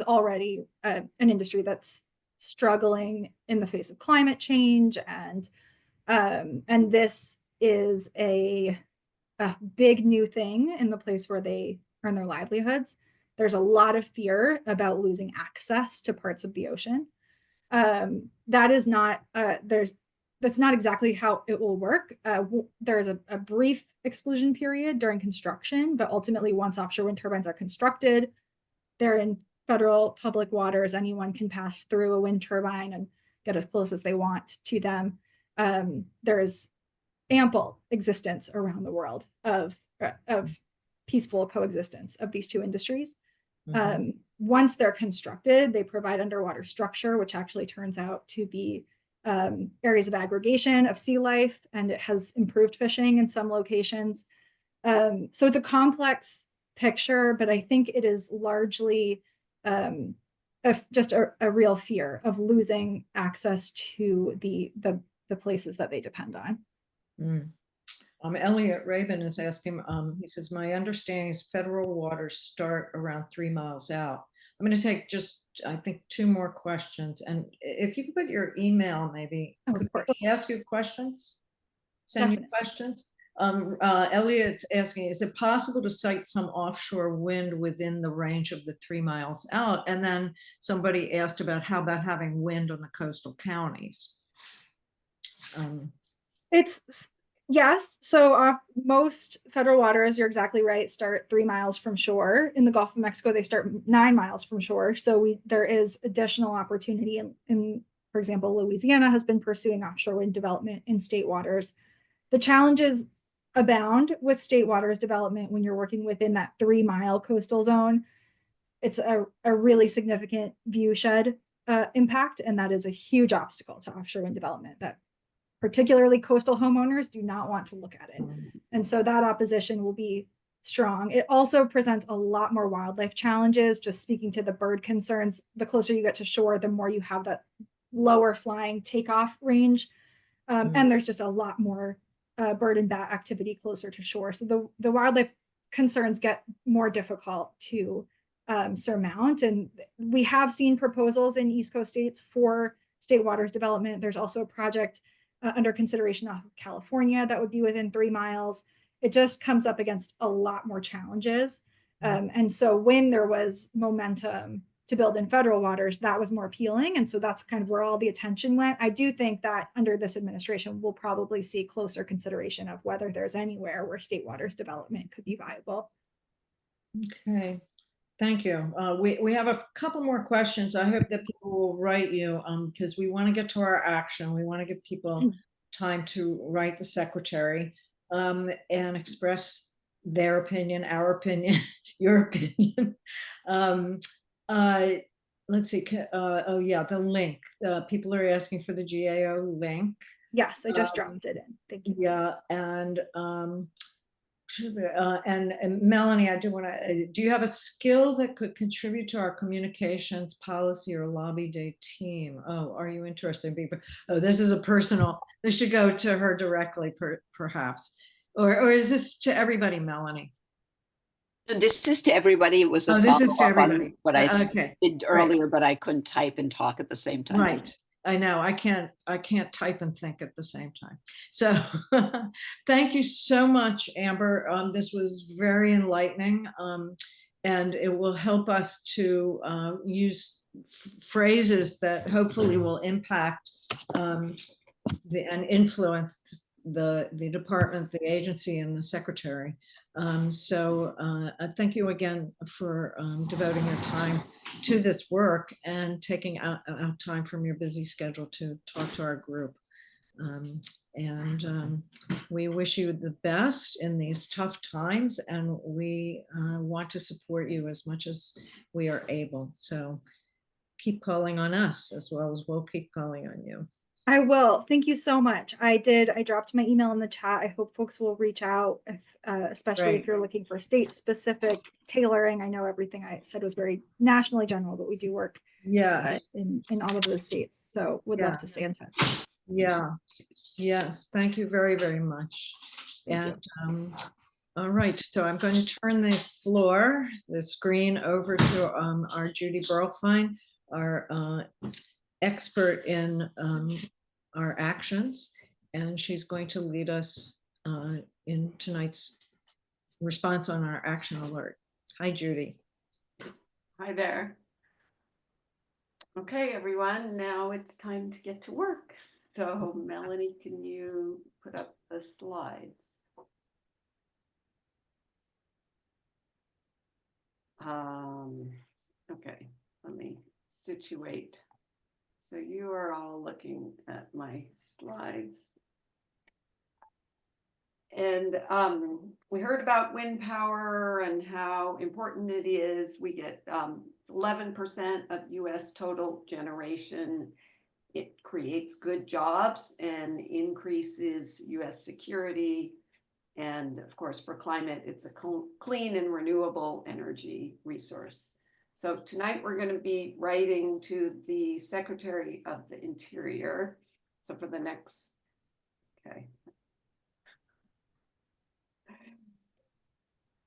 already an industry that's struggling in the face of climate change, and this is a big new thing in the place where they earn their livelihoods. There's a lot of fear about losing access to parts of the ocean. That's not exactly how it will work. There's a brief exclusion period during construction, but ultimately once offshore wind turbines are constructed, they're in federal public waters. Anyone can pass through a wind turbine and get as close as they want to them. There's ample existence around the world of peaceful coexistence of these two industries. Mm-hmm. Once they're constructed, they provide underwater structure, which actually turns out to be areas of aggregation of sea life, and it has improved fishing in some locations. So it's a complex picture, but I think it is largely just a real fear of losing access to the places that they depend on. Elliot Rabin is asking, he says, my understanding is federal waters start around 3 miles out. I'm going to take just, I think, 2 more questions. And if you could put your email, maybe, could I ask you questions? Send Definitely. You questions? Elliot's asking, is it possible to cite some offshore wind within the range of the 3 miles out? And then somebody asked about how about having wind on the coastal counties? Yes. So most federal waters, you're exactly right, start 3 miles from shore. In the Gulf of Mexico, they start 9 miles from shore. So there is additional opportunity in, for example, Louisiana has been pursuing offshore wind development in state waters. The challenges abound with state waters development when you're working within that 3 mile coastal zone. It's a really significant view shed impact, and that is a huge obstacle to offshore wind development that particularly coastal homeowners do not want to look at it. And so that opposition will be strong. It also presents a lot more wildlife challenges. Just speaking to the bird concerns, the closer you get to shore, the more you have that lower flying takeoff range. And there's just a lot more bird and bat activity closer to shore. So the wildlife concerns get more difficult to surmount. And we have seen proposals in East Coast states for state waters development. There's also a project under consideration off of California that would be within 3 miles. It just comes up against a lot more challenges. And so when there was momentum to build in federal waters, that was more appealing. And so that's kind of where all the attention went. I do think that under this administration, we'll probably see closer consideration of whether there's anywhere where state waters development could be viable. Okay, thank you. We have a couple more questions. I hope that people will write you because we want to get to our action. We want to give people time to write the secretary and express their opinion, our opinion, your opinion. Let's see. Oh yeah, the link. People are asking for the GAO link. Yes, I just dropped it in. Thank you. Yeah, and Melanie, I do want to. Do you have a skill that could contribute to our communications policy or lobby day team? Oh, are you interested? Oh, this is a personal. This should go to her directly, perhaps, or is this to everybody, Melanie? This is to everybody. It was a this is to follow-up on everybody. what I Okay, did earlier, but I couldn't type and talk at the same time. Right. I know I can't type and think at the same time. So thank you so much, Amber. This was very enlightening. And it will help us to use phrases that hopefully will impact and influence the department, the agency, and the secretary. Thank you again for devoting your time to this work and taking out time from your busy schedule to talk to our group. We wish you the best in these tough times, and we want to support you as much as we are able. So keep calling on us as well as we'll keep calling on you. I will. Thank you so much. I dropped my email in the chat. I hope folks will reach out, if, especially if you're looking for state specific tailoring. I know everything I said was very nationally general, but we do work in all of those states. So would love to stay in touch. Yeah. Yes. Thank you very, very much. All right. So I'm going to turn the screen over to our Judy Burlfine, our expert in our actions, and she's going to lead us in tonight's response on our action alert. Hi, Judy. Hi there. Okay, everyone, now it's time to get to work. So Melanie, can you put up the slides? Okay, let me situate. So you are all looking at my slides. And we heard about wind power and how important it is. We get 11% of US total generation. It creates good jobs and increases US security. And of course, for climate, it's a clean and renewable energy resource. So tonight we're going to be writing to the Secretary of the Interior. So for the next, okay.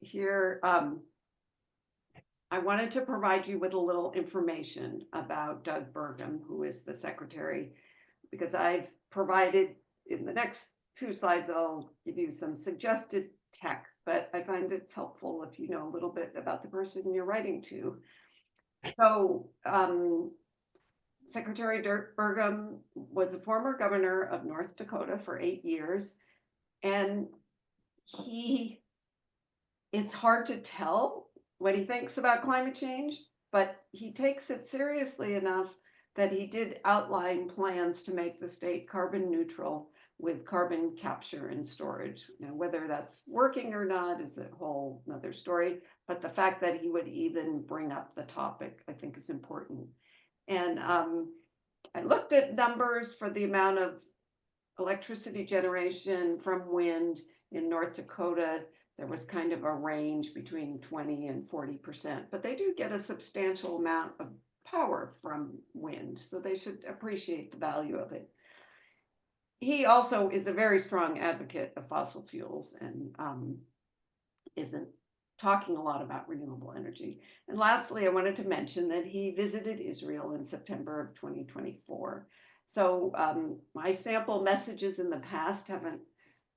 Here, I wanted to provide you with a little information about Doug Burgum, who is the Secretary, because I've provided, in the next 2 slides, I'll give you some suggested text, but I find it's helpful if you know a little bit about the person you're writing to. So Secretary Dirk Burgum was a former governor of North Dakota for 8 years, and it's hard to tell what he thinks about climate change, but he takes it seriously enough that he did outline plans to make the state carbon neutral with carbon capture and storage. Now, whether that's working or not is a whole nother story, but the fact that he would even bring up the topic, I think, is important. And I looked at numbers for the amount of electricity generation from wind In North Dakota, there was kind of a range between 20 and 40%, but they do get a substantial amount of power from wind, so they should appreciate the value of it. He also is a very strong advocate of fossil fuels and isn't talking a lot about renewable energy. And lastly, I wanted to mention that he visited Israel in September of 2024. So my sample messages in the past haven't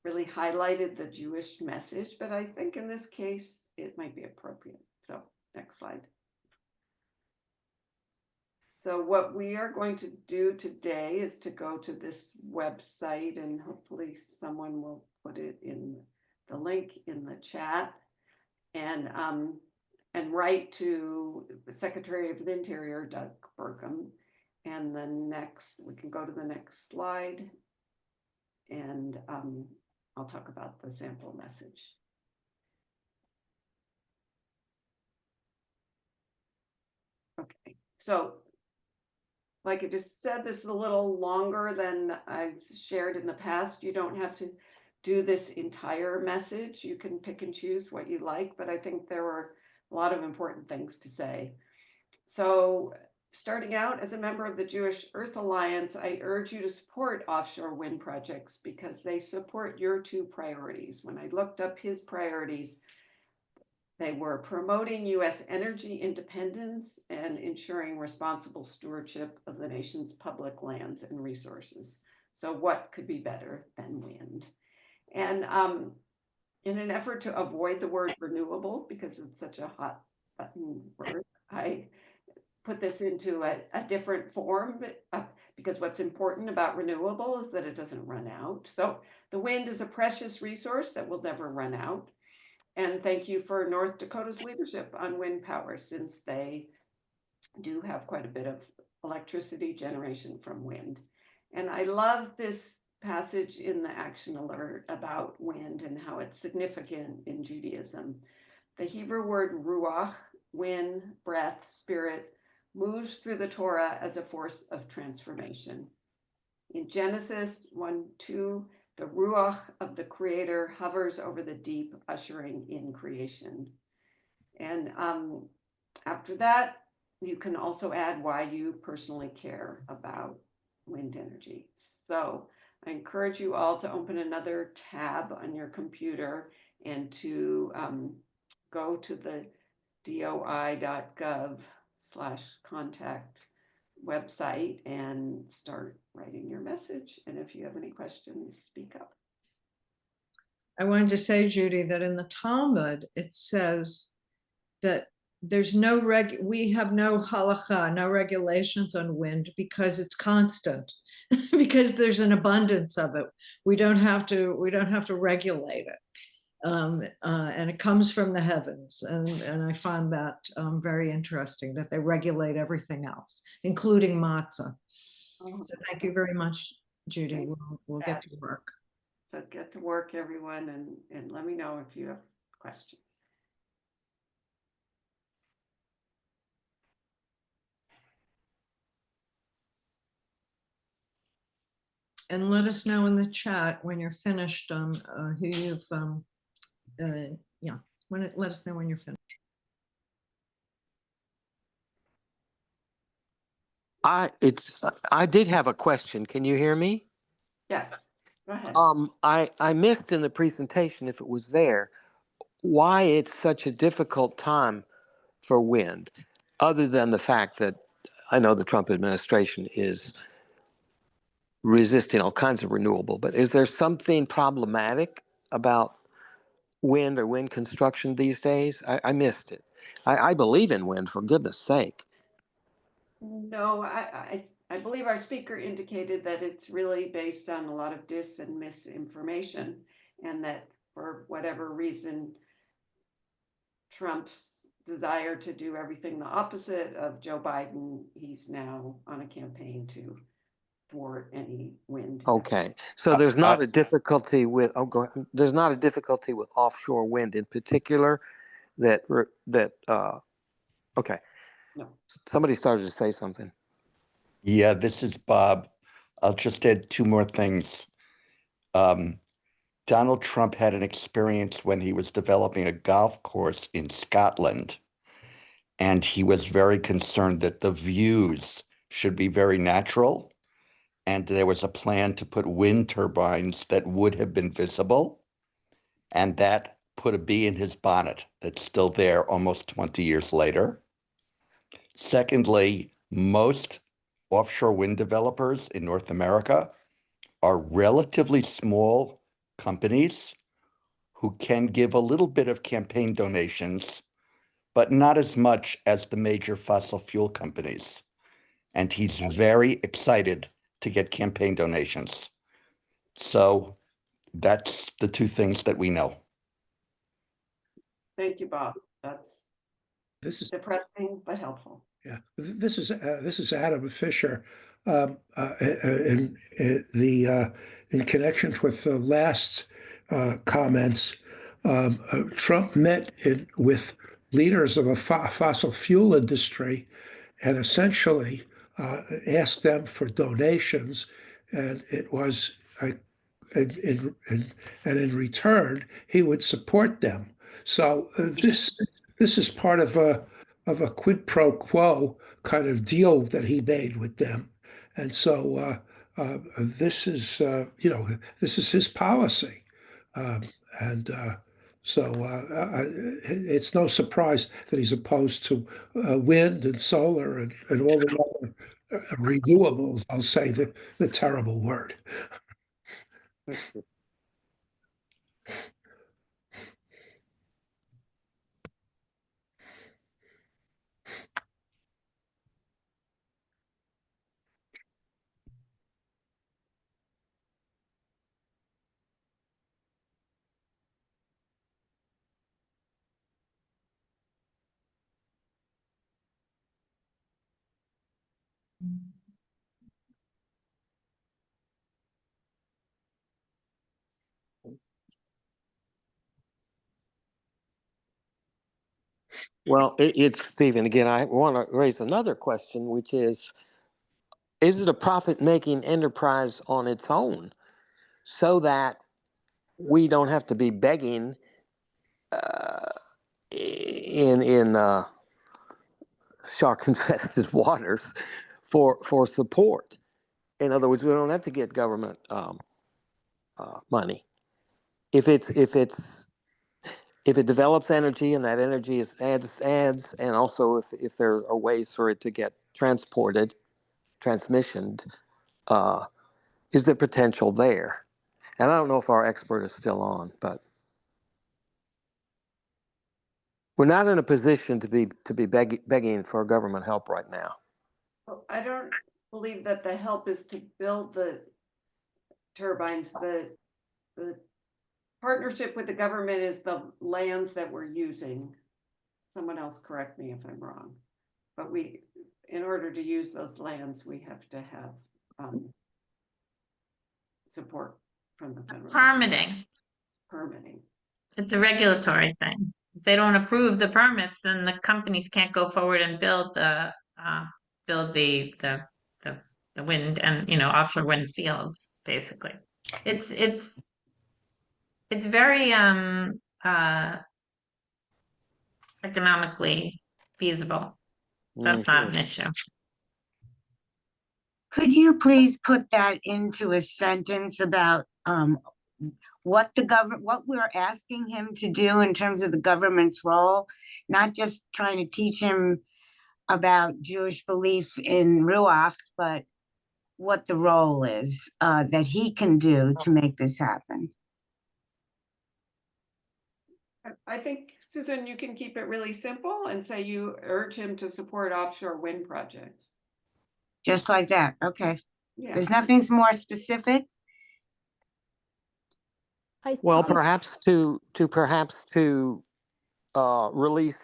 really highlighted the Jewish message, but I think in this case, it might be appropriate. So next slide. So what we are going to do today is to go to this website, and hopefully someone will put it in the link in the chat, and write to the Secretary of the Interior, Doug Burgum. And the next, we can go to the next slide, and I'll talk about the sample message. Okay, so like I just said, this is a little longer than I've shared in the past. You don't have to do this entire message. You can pick and choose what you like, but I think there were a lot of important things to say. So starting out, as a member of the Jewish Earth Alliance, I urge you to support offshore wind projects because they support your two priorities. When I looked up his priorities, they were promoting U.S. energy independence and ensuring responsible stewardship of the nation's public lands and resources. So what could be better than wind? And in an effort to avoid the word renewable, because it's such a hot button word, I put this into a different form because what's important about renewable is that it doesn't run out. So the wind is a precious resource that will never run out. And thank you for North Dakota's leadership on wind power, since they do have quite a bit of electricity generation from wind. And I love this passage in the action alert about wind and how it's significant in Judaism. The Hebrew word ruach, wind, breath, spirit, moves through the Torah as a force of transformation. In Genesis 1:2, the ruach of the creator hovers over the deep, ushering in creation. And after that, you can also add why you personally care about wind energy. So I encourage you all to open another tab on your computer and to go to the doi.gov/contact website and start writing your message. And if you have any questions, speak up. I wanted to say, Judy, that in the Talmud, it says that there's no we have no halacha, no regulations on wind because it's constant, because there's an abundance of it. We don't have to regulate it. And it comes from the heavens. And I find that very interesting that they regulate everything else, including matzah. So thank you very much, Judy. We'll get to work. So get to work, everyone, and let me know if you have questions. And let us know in the chat when you're finished who you've, let us know when you're finished. I did have a question. Can you hear me? Yes, go ahead. I missed in the presentation, if it was there, why it's such a difficult time for wind, other than the fact that I know the Trump administration is resisting all kinds of renewable, but is there something problematic about wind or wind construction these days? I missed it. I believe in wind, for goodness sake. No, I believe our speaker indicated that it's really based on a lot of dis and misinformation, and that for whatever reason, Trump's desire to do everything the opposite of Joe Biden, he's now on a campaign to thwart any wind. Okay, so there's not a difficulty with there's not a difficulty with offshore wind in particular okay. No. Somebody started to say something. Yeah, this is Bob. I'll just add two more things. Donald Trump had an experience when he was developing a golf course in Scotland. And he was very concerned that the views should be very natural. And there was a plan to put wind turbines that would have been visible. And that put a bee in his bonnet that's still there almost 20 years later. Secondly, most offshore wind developers in North America are relatively small companies who can give a little bit of campaign donations, but not as much as the major fossil fuel companies. And he's very excited to get campaign donations. So that's the two things that we know. Thank you, Bob. That's This is depressing, but helpful. Yeah, this is Adam Fisher. In connection with the last comments, Trump met with leaders of a fossil fuel industry and essentially asked them for donations, and it was and in return he would support them. So this is part of a quid pro quo kind of deal that he made with them, and so this is this is his policy, and so it's no surprise that he's opposed to wind and solar and all the other renewables. I'll say the terrible word. Well, it's Stephen again. I want to raise another question, which is it a profit-making enterprise on its own so that we don't have to be begging in shark-infested waters for support? In other words, we don't have to get government money. If it develops energy and that energy adds, and also if there are ways for it to get transported, transmissioned, is the potential there? And I don't know if our expert is still on, but we're not in a position to be begging for government help right now. Well, I don't believe that the help is to build the turbines. The partnership with the government is the lands that we're using. Someone else correct me if I'm wrong. But in order to use those lands, we have to have support from the federal Permitting. Permitting. It's a regulatory thing. If they don't approve the permits, then the companies can't go forward and build the wind and offshore wind fields. Basically, it's very economically feasible. That's not an issue. Could you please put that into a sentence about what we're asking him to do in terms of the government's role, not just trying to teach him about Jewish belief in Ruach, but what the role is that he can do to make this happen? I think, Susan, you can keep it really simple and say you urge him to support offshore wind projects. Just like that. Okay. Yeah. There's nothing more specific. Well, perhaps to release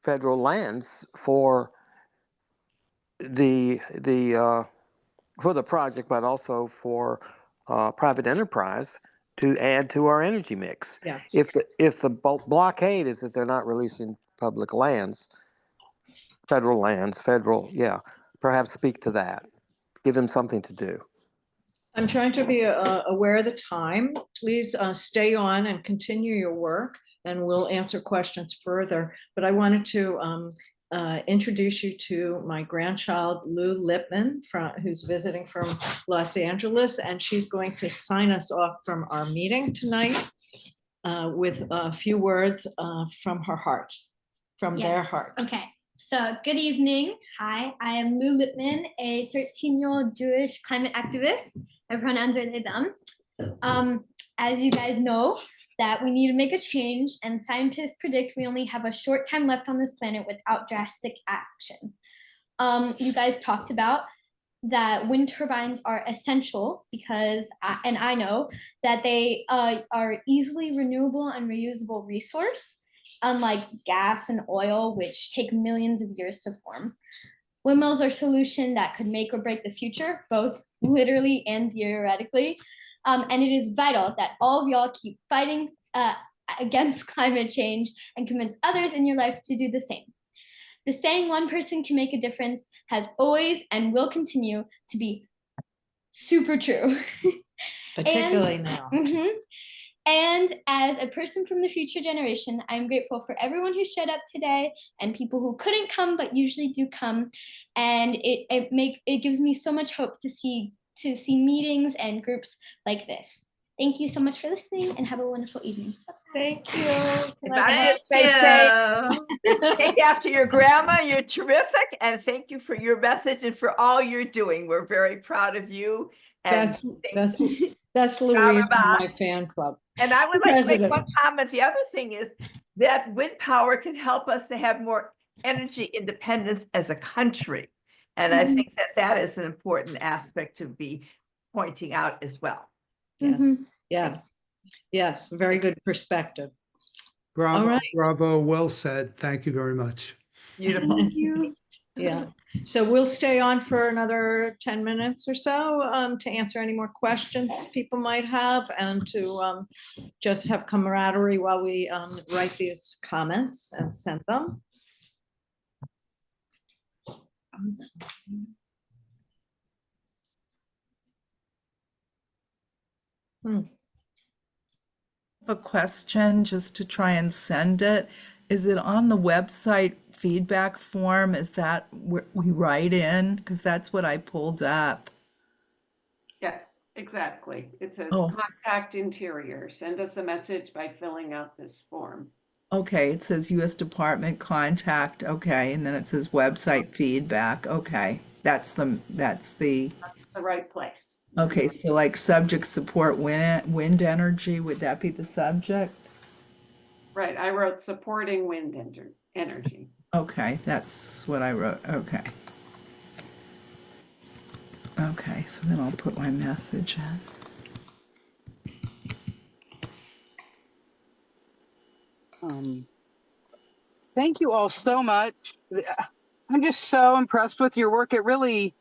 federal lands for the project, but also for private enterprise to add to our energy mix. Yeah. If the blockade is that they're not releasing public lands, federal, perhaps speak to that. Give them something to do. I'm trying to be aware of the time. Please stay on and continue your work, and we'll answer questions further. But I wanted to introduce you to my grandchild, Lou Lipman, who's visiting from Los Angeles, and she's going to sign us off from our meeting tonight with a few words from her heart, from their heart. Okay. So good evening. Hi, I am Lou Lipman, a 13-year-old Jewish climate activist. My pronouns are they, them. As you guys know, that we need to make a change, and scientists predict we only have a short time left on this planet without drastic action. You guys talked about that wind turbines are essential because, and I know that they are easily renewable and reusable resource, unlike gas and oil, which take millions of years to form. Windmills are a solution that could make or break the future, both literally and theoretically. And it is vital that all of y'all keep fighting against climate change and convince others in your life to do the same. The saying one person can make a difference has always and will continue to be super true. Particularly now. And as a person from the future generation, I'm grateful for everyone who showed up today and people who couldn't come but usually do come. And it gives me so much hope to see meetings and groups like this. Thank you so much for listening and have a wonderful evening. Thank you. If I just may say, take after your grandma, you're terrific, and thank you for your message and for all you're doing. We're very proud of you. And that's Louise from my fan club. And I would like to make one comment. The other thing is that wind power can help us to have more energy independence as a country. And I think that is an important aspect to be pointing out as well. Yes, very good perspective. Bravo, All right. bravo, well said. Thank you very much. Beautiful. Thank you. Yeah, so we'll stay on for another 10 minutes or so to answer any more questions people might have and to just have camaraderie while we write these comments and send them. A question just to try and send it. Is it on the website feedback form? Is that where we write in? Because that's what I pulled up. Yes, exactly. It says contact Interior. Send us a message by filling out this form. Okay, it says U.S. Department contact. Okay, and then it says website feedback. Okay, that's the right place. Okay, so like subject support wind energy, would that be the subject? Right, I wrote supporting wind energy. Okay, that's what I wrote. Okay. Okay, so then I'll put my message in. Thank you all so much. I'm just so impressed with your work. It really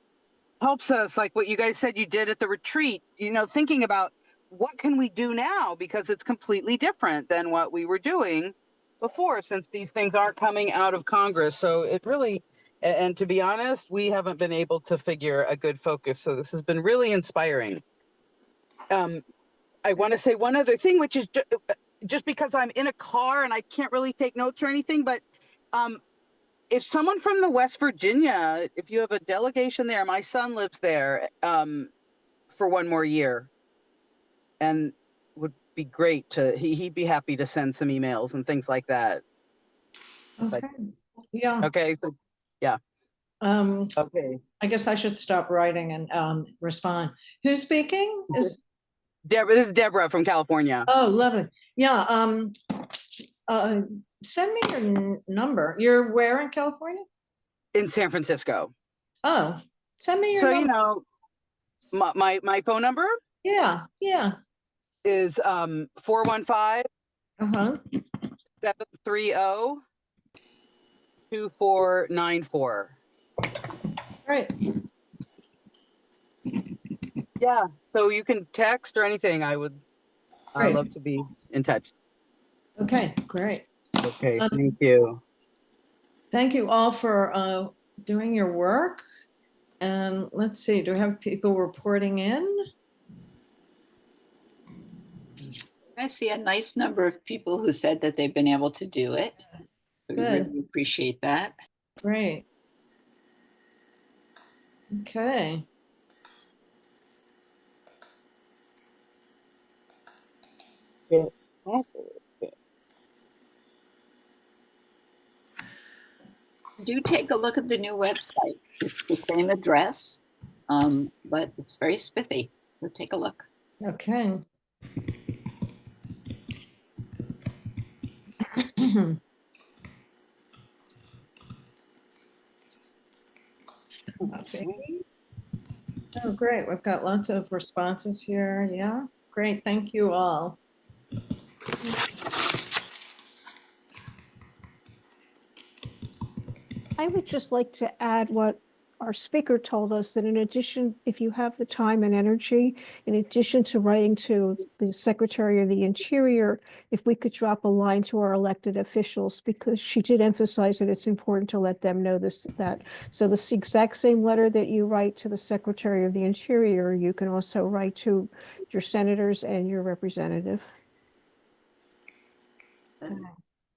helps us, like what you guys said you did at the retreat, thinking about what can we do now, because it's completely different than what we were doing before, since these things aren't coming out of Congress. So it really, and to be honest, we haven't been able to figure a good focus. So this has been really inspiring. I want to say one other thing, which is just because I'm in a car and I can't really take notes or anything, but if someone from the West Virginia, if you have a delegation there, my son lives there for one more year, and would be great to, he'd be happy to send some emails and things like that. Okay. But, yeah. Okay. So, yeah. Okay. I guess I should stop writing and respond. Who's speaking? This is Deborah from California. Oh, lovely. Yeah. Send me your number. You're where in California? In San Francisco. Oh, send me your number. My phone number? Yeah. Is 415 730 2494. Right. Yeah, so you can text or anything. I'd love to be in touch. Okay, great. Okay, thank you. Thank you all for doing your work. And let's see, do we have people reporting in? I see a nice number of people who said that they've been able to do it. We Good. really appreciate that. Great. Okay. Do take a look at the new website. It's the same address, but it's very spiffy. So take a look. Okay. Okay. Oh, great. We've got lots of responses here. Yeah, great. Thank you all. I would just like to add what our speaker told us, that in addition, if you have the time and energy, in addition to writing to the Secretary of the Interior, if we could drop a line to our elected officials, because she did emphasize that it's important to let them know that. So the exact same letter that you write to the Secretary of the Interior, you can also write to your senators and your representative.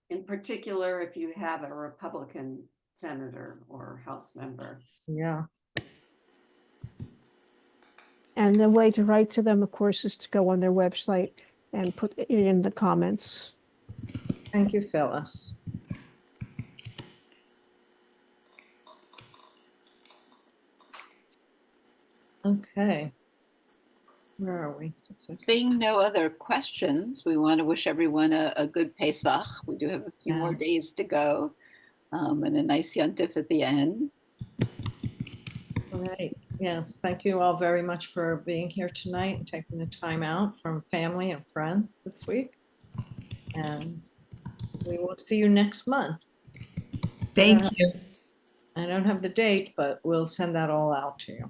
In particular, if you have a Republican senator or House member. Yeah. And the way to write to them, of course, is to go on their website and put it in the comments. Thank you, Phyllis. Okay. Where are we? Seeing no other questions, we want to wish everyone a good Pesach. We do have a few more days to go, and a nice yontif at the end. All right. Yes. Thank you all very much for being here tonight and taking the time out from family and friends this week. And we will see you next month. Thank you. I don't have the date, but we'll send that all out to you.